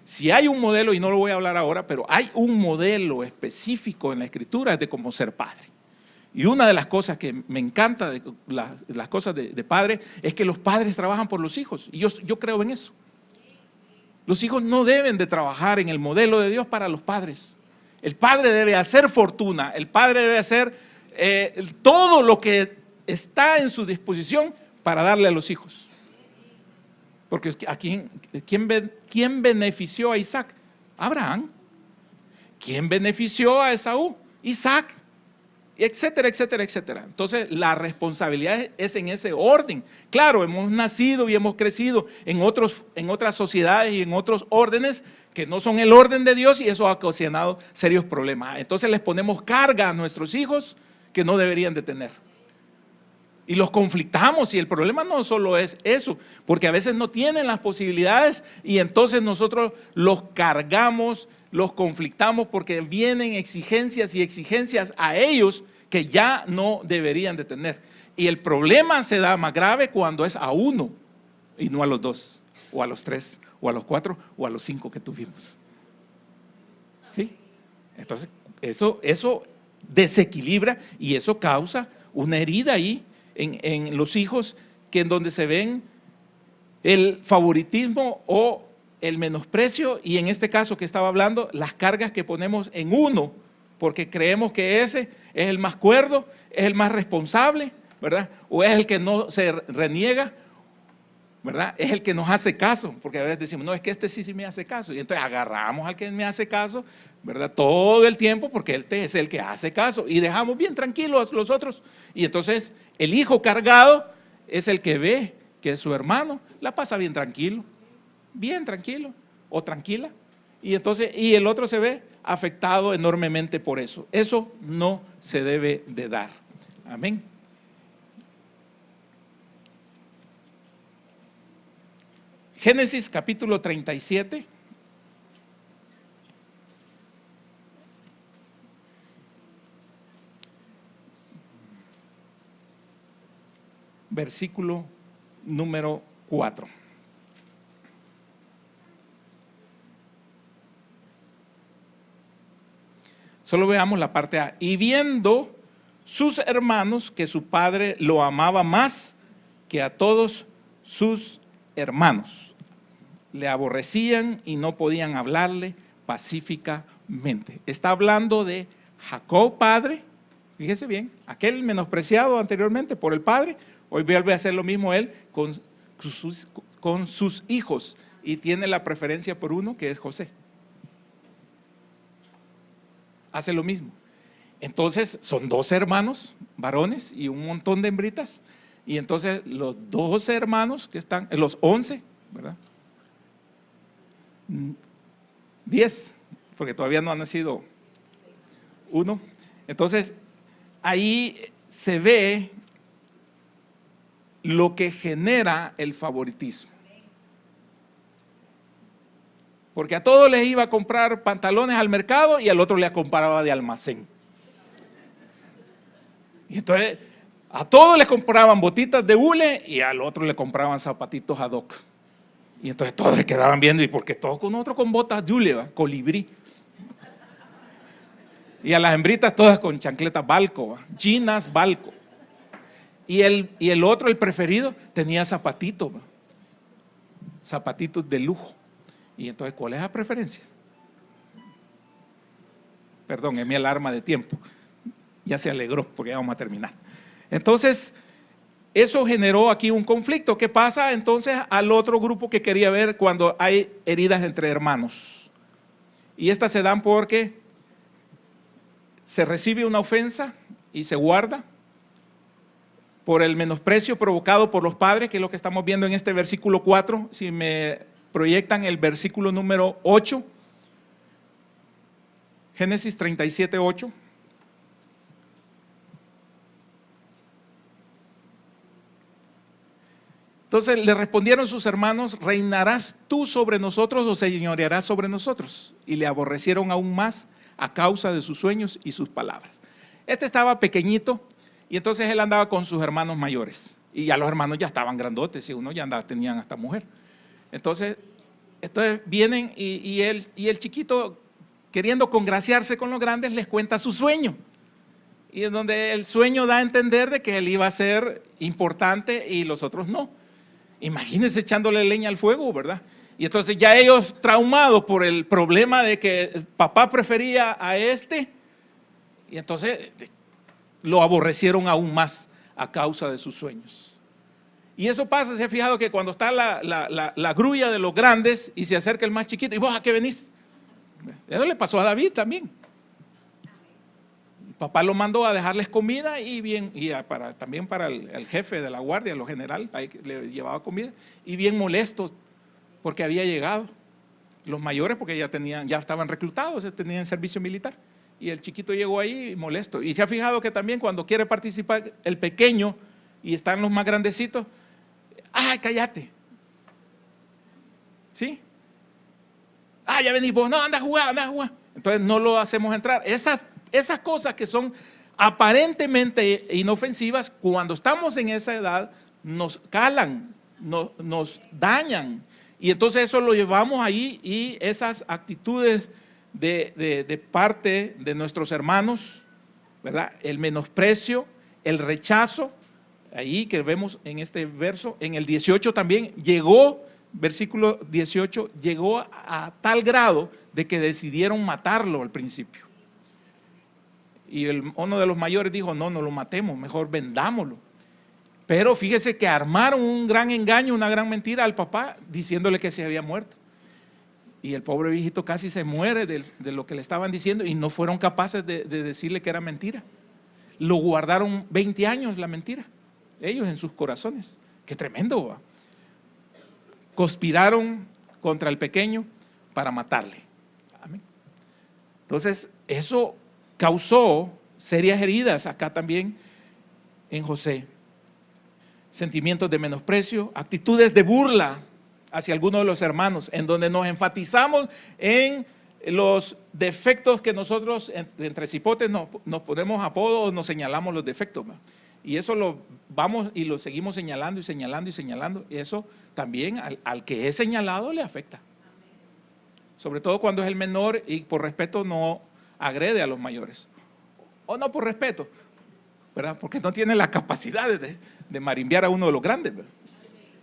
S1: Si hay un modelo, y no lo voy a hablar ahora, pero hay un modelo específico en la Escritura de cómo ser padre. Y una de las cosas que me encanta de las cosas de padre es que los padres trabajan por los hijos. Y yo creo en eso. Los hijos no deben de trabajar en el modelo de Dios para los padres. El padre debe hacer fortuna, el padre debe hacer todo lo que está en su disposición para darle a los hijos. Porque ¿quién benefició a Isaac? Abraham. ¿Quién benefició a Esaú? Isaac. Etcétera, etcétera, etcétera. Entonces la responsabilidad es en ese orden. Claro, hemos nacido y hemos crecido en otras sociedades y en otros órdenes que no son el orden de Dios y eso ha ocasionado serios problemas. Entonces les ponemos carga a nuestros hijos que no deberían de tener. Y los conflictamos y el problema no solo es eso, porque a veces no tienen las posibilidades y entonces nosotros los cargamos, los conflictamos porque vienen exigencias y exigencias a ellos que ya no deberían de tener. Y el problema se da más grave cuando es a uno y no a los dos, o a los tres, o a los cuatro, o a los cinco que tuvimos. ¿Sí? Entonces eso desequilibra y eso causa una herida ahí en los hijos, que en donde se ven el favoritismo o el menosprecio, y en este caso que estaba hablando, las cargas que ponemos en uno, porque creemos que ese es el más cuerdo, es el más responsable, ¿verdad? O es el que no se reniega, ¿verdad? Es el que nos hace caso, porque a veces decimos, no, es que este sí me hace caso, y entonces agarramos al que me hace caso, ¿verdad? Todo el tiempo, porque este es el que hace caso, y dejamos bien tranquilos los otros, y entonces el hijo cargado es el que ve que su hermano la pasa bien tranquilo, o tranquila, y entonces, y el otro se ve afectado enormemente por eso. Eso no se debe de dar. Amén. Génesis capítulo 37. Versículo número 4. Solo veamos la parte A. Y viendo sus hermanos que su padre lo amaba más que a todos sus hermanos, le aborrecían y no podían hablarle pacíficamente. Está hablando de Jacob padre, fíjese bien, aquel menospreciado anteriormente por el padre, hoy vuelve a hacer lo mismo él con sus hijos y tiene la preferencia por uno que es José. Hace lo mismo. Entonces son 12 hermanos varones y un montón de hembritas. Y entonces los 12 hermanos que están, los 11, ¿verdad? 10, porque todavía no ha nacido uno. Entonces ahí se ve lo que genera el favoritismo. Porque a todos les iba a comprar pantalones al mercado y al otro le compraba de almacén. Y entonces a todos les compraban botitas de hule y al otro le compraban zapatitos ad hoc. Y entonces todos se quedaban viendo, y porque todos con otro con botas de hule, ¿va? Colibrí. Y a las hembritas todas con chancletas Balco, ¿va? Ginas Balco. Y el otro, el preferido, tenía zapatitos, ¿va? Zapatitos de lujo. Y entonces, ¿cuál es la preferencia? Perdón, es mi alarma de tiempo. Ya se alegró porque ya vamos a terminar. Entonces, eso generó aquí un conflicto. ¿Qué pasa entonces al otro grupo que quería ver cuando hay heridas entre hermanos? Y estas se dan porque se recibe una ofensa y se guarda por el menosprecio provocado por los padres, que es lo que estamos viendo en este versículo 4. Si me proyectan el versículo número 8, Génesis 37, 8. Entonces le respondieron sus hermanos: ¿reinarás tú sobre nosotros o señorearás sobre nosotros? Y le aborrecieron aún más a causa de sus sueños y sus palabras. Este estaba pequeñito y entonces él andaba con sus hermanos mayores. Y ya los hermanos ya estaban grandotes y uno ya tenían hasta mujer. Entonces vienen y el chiquito, queriendo congraciarse con los grandes, les cuenta su sueño. Y en donde el sueño da a entender de que él iba a ser importante y los otros no. Imagínense echándole leña al fuego, ¿verdad? Y entonces ya ellos traumados por el problema de que el papá prefería a este, y entonces lo aborrecieron aún más a causa de sus sueños. Y eso pasa, se ha fijado que cuando está la grulla de los grandes y se acerca el más chiquito, ¿y vos a qué venís? Eso le pasó a David también. Papá lo mandó a dejarles comida también para el jefe de la guardia, lo general, ahí le llevaba comida, y bien molestos porque había llegado. Los mayores porque ya estaban reclutados, tenían servicio militar, y el chiquito llegó ahí molesto. Y se ha fijado que también cuando quiere participar el pequeño y están los más grandecitos, ¡ay, cállate! ¿Sí? ¡Ah, ya venís vos! No, anda a jugar. Entonces no lo hacemos entrar. Esas cosas que son aparentemente inofensivas, cuando estamos en esa edad, nos calan, nos dañan. Y entonces eso lo llevamos ahí, y esas actitudes de parte de nuestros hermanos, ¿verdad? El menosprecio, el rechazo, ahí que vemos en este verso, en el 18 también llegó, versículo 18, llegó a tal grado de que decidieron matarlo al principio. Y uno de los mayores dijo: no lo matemos, mejor vendámoslo. Pero fíjese que armaron un gran engaño, una gran mentira al papá, diciéndole que se había muerto. Y el pobre viejito casi se muere de lo que le estaban diciendo, y no fueron capaces de decirle que era mentira. Lo guardaron 20 años la mentira, ellos en sus corazones. Qué tremendo, ¿va? Conspiraron contra el pequeño para matarle. Amén. Entonces, eso causó serias heridas acá también en José. Sentimientos de menosprecio, actitudes de burla hacia algunos de los hermanos, en donde nos enfatizamos en los defectos que nosotros, entre cipotes, nos ponemos apodos, nos señalamos los defectos, ¿va? Y eso lo vamos y lo seguimos señalando y señalando y señalando, y eso también al que es señalado le afecta. Sobre todo cuando es el menor y por respeto no agrede a los mayores. O no por respeto, ¿verdad? Porque no tiene la capacidad de marimbiar a uno de los grandes, ¿verdad?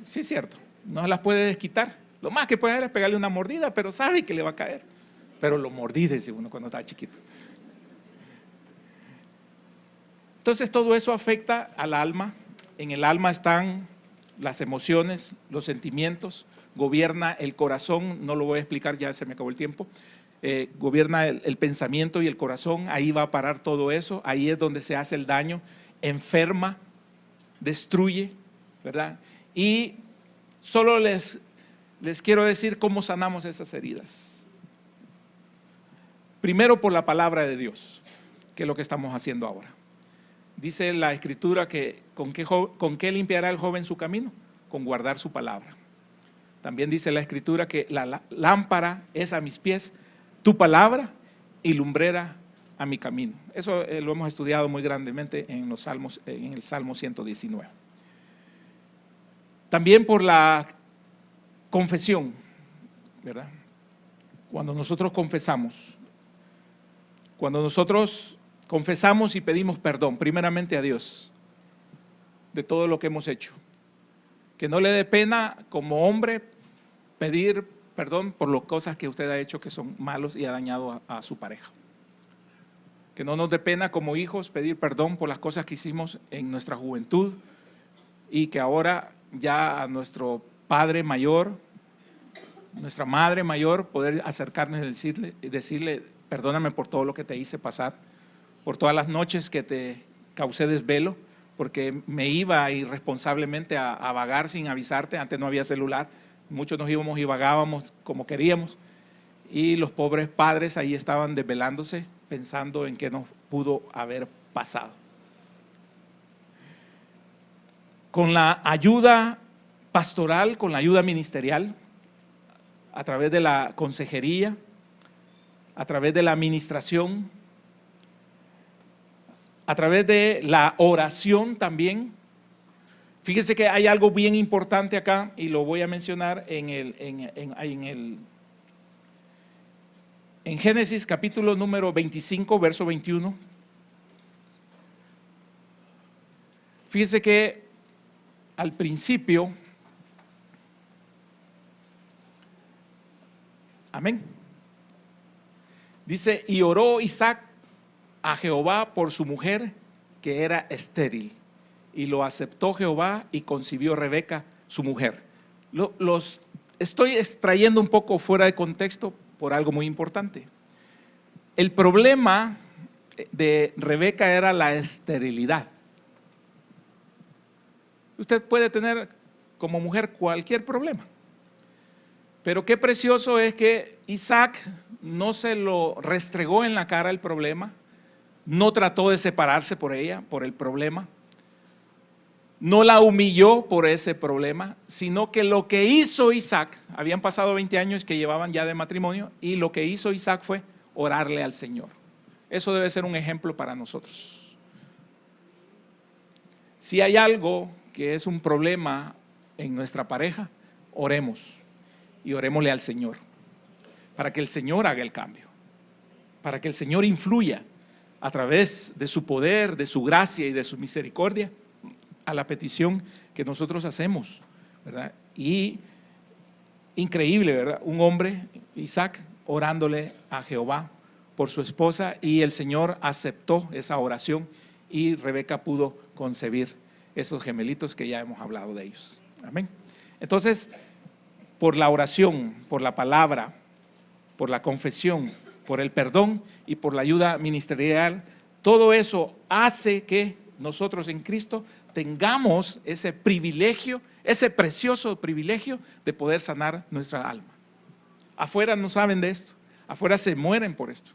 S1: Sí, es cierto, no se las puede desquitar. Lo más que puede hacer es pegarle una mordida, pero sabe que le va a caer. Pero lo mordí, dice uno cuando está chiquito. Entonces todo eso afecta al alma. En el alma están las emociones, los sentimientos, gobierna el corazón, no lo voy a explicar, ya se me acabó el tiempo. Gobierna el pensamiento y el corazón, ahí va a parar todo eso, ahí es donde se hace el daño, enferma, destruye, ¿verdad? Y solo les quiero decir cómo sanamos esas heridas. Primero por la palabra de Dios, que es lo que estamos haciendo ahora. Dice la Escritura que ¿con qué limpiará el joven su camino? Con guardar su palabra. También dice la Escritura que la lámpara es a mis pies tu palabra y lumbrera a mi camino. Eso lo hemos estudiado muy grandemente en los Salmos, en el Salmo 119. También por la confesión, ¿verdad? Cuando nosotros confesamos y pedimos perdón, primeramente a Dios, de todo lo que hemos hecho. Que no le dé pena como hombre pedir perdón por las cosas que usted ha hecho que son malos y ha dañado a su pareja. Que no nos dé pena como hijos pedir perdón por las cosas que hicimos en nuestra juventud y que ahora ya a nuestro padre mayor, nuestra madre mayor, poder acercarnos y decirle, perdóname por todo lo que te hice pasar, por todas las noches que te causé desvelo, porque me iba irresponsablemente a vagar sin avisarte. Antes no había celular, muchos nos íbamos y vagábamos como queríamos, y los pobres padres ahí estaban desvelándose pensando en qué nos pudo haber pasado. Con la ayuda pastoral, con la ayuda ministerial, a través de la consejería, a través de la administración, a través de la oración también. Fíjese que hay algo bien importante acá y lo voy a mencionar en Génesis capítulo número 25, verso 21. Fíjese que al principio, amén, dice, y oró Isaac a Jehová por su mujer que era estéril, y lo aceptó Jehová y concibió Rebeca su mujer. Los estoy extrayendo un poco fuera de contexto por algo muy importante. El problema de Rebeca era la esterilidad. Usted puede tener como mujer cualquier problema, pero qué precioso es que Isaac no se lo restregó en la cara el problema, no trató de separarse por ella, por el problema, no la humilló por ese problema, sino que lo que hizo Isaac, habían pasado 20 años que llevaban ya de matrimonio, y lo que hizo Isaac fue orarle al Señor. Eso debe ser un ejemplo para nosotros. Si hay algo que es un problema en nuestra pareja, oremos y orémosle al Señor, para que el Señor haga el cambio, para que el Señor influya a través de su poder, de su gracia y de su misericordia a la petición que nosotros hacemos, ¿verdad? Y increíble, ¿verdad? Un hombre, Isaac, orándole a Jehová por su esposa, y el Señor aceptó esa oración y Rebeca pudo concebir esos gemelitos que ya hemos hablado de ellos. Amén. Entonces, por la oración, por la palabra, por la confesión, por el perdón y por la ayuda ministerial, todo eso hace que nosotros en Cristo tengamos ese privilegio, ese precioso privilegio de poder sanar nuestra alma. Afuera no saben de esto, afuera se mueren por esto.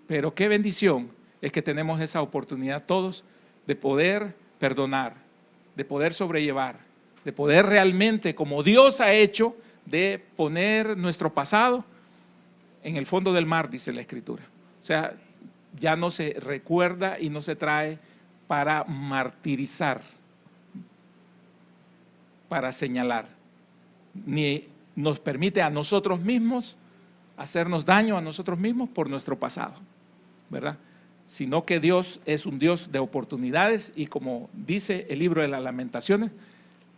S1: Pero qué bendición es que tenemos esa oportunidad todos de poder perdonar, de poder sobrellevar, de poder realmente, como Dios ha hecho, de poner nuestro pasado en el fondo del mar, dice la Escritura. O sea, ya no se recuerda y no se trae para martirizar, para señalar, ni nos permite a nosotros mismos hacernos daño a nosotros mismos por nuestro pasado, ¿verdad? Sino que Dios es un Dios de oportunidades, y como dice el libro de las Lamentaciones,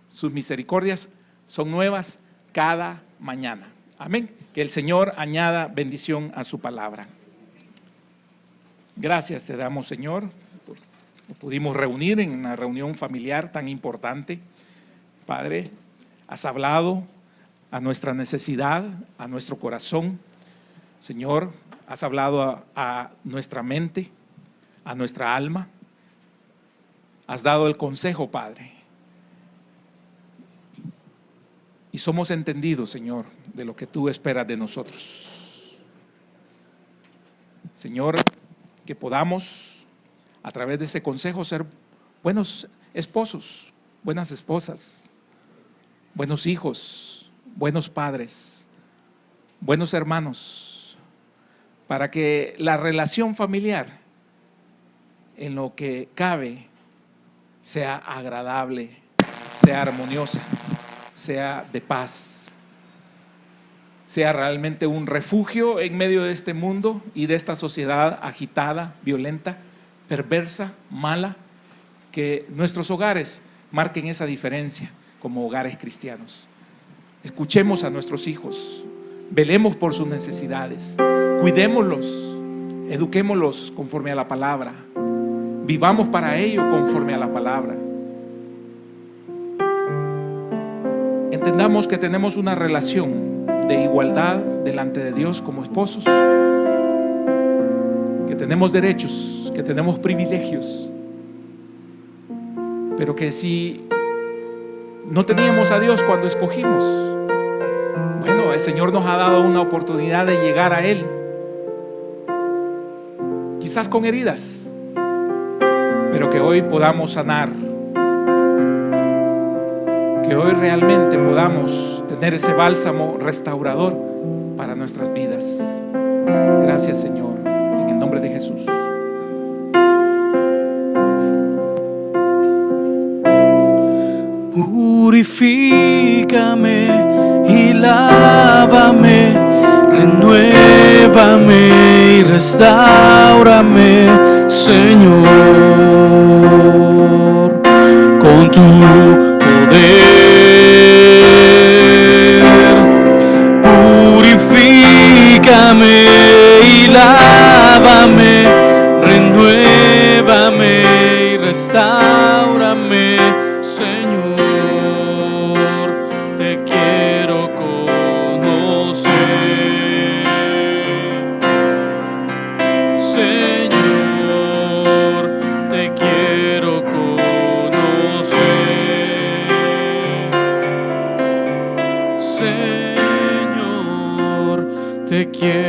S1: sus misericordias son nuevas cada mañana. Amén. Que el Señor añada bendición a su palabra. Gracias te damos, Señor. Nos pudimos reunir en una reunión familiar tan importante. Padre, has hablado a nuestra necesidad, a nuestro corazón. Señor, has hablado a nuestra mente, a nuestra alma. Has dado el consejo, Padre. Y somos entendidos, Señor, de lo que tú esperas de nosotros. Señor, que podamos, a través de este consejo, ser buenos esposos, buenas esposas, buenos hijos, buenos padres, buenos hermanos, para que la relación familiar, en lo que cabe, sea agradable, sea armoniosa, sea de paz, sea realmente un refugio en medio de este mundo y de esta sociedad agitada, violenta, perversa, mala, que nuestros hogares marquen esa diferencia como hogares cristianos. Escuchemos a nuestros hijos, velemos por sus necesidades, cuidémoslos, eduquémoslos conforme a la palabra, vivamos para ello conforme a la palabra. Entendamos que tenemos una relación de igualdad delante de Dios como esposos, que tenemos derechos, que tenemos privilegios, pero que si no teníamos a Dios cuando escogimos, bueno, el Señor nos ha dado una oportunidad de llegar a Él, quizás con heridas, pero que hoy podamos sanar, que hoy realmente podamos tener ese bálsamo restaurador para nuestras vidas. Gracias, Señor, en el nombre de Jesús.
S2: Purifícame y lávame, renuévame y restáurame, Señor, con tu poder. Purifícame y lávame, renuévame y restáurame, Señor. Te quiero conocer, Señor, te quiero conocer, Señor, te quiero